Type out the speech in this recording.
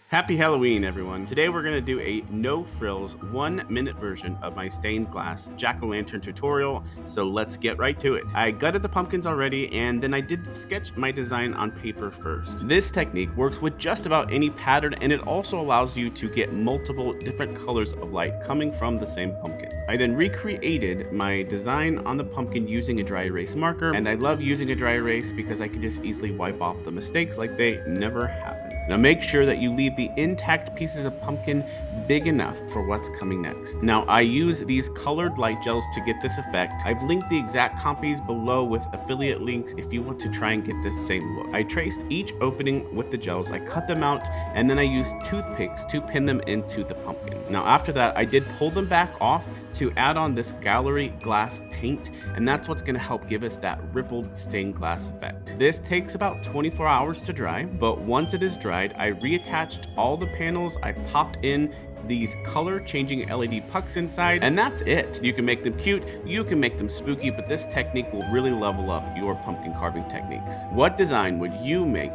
Happy Halloween, everyone. Today we're going to do a no frills 1-minute version of my stained glass jack-o'-lantern tutorial, so let's get right to it. I gutted the pumpkins already, and then I did sketch my design on paper first. This technique works with just about any pattern, and it also allows you to get multiple different colors of light coming from the same pumpkin. I then recreated my design on the pumpkin using a dry erase marker, and I love using a dry erase because I can just easily wipe off the mistakes like they never happened. Now make sure that you leave the intact pieces of pumpkin big enough for what's coming next. Now I use these colored light gels to get this effect. I've linked the exact copies below with affiliate links if you want to try and get this same look. I traced each opening with the gels, I cut them out, and then I used toothpicks to pin them into the pumpkin. Now after that, I did pull them back off to add on this gallery glass paint, and that's what's going to help give us that rippled stained glass effect. This takes about 24 hours to dry, but once it is dried, I reattached all the panels. I popped in these color changing LED pucks inside, and that's it. You can make them cute, you can make them spooky, but this technique will really level up your pumpkin carving techniques. What design would you make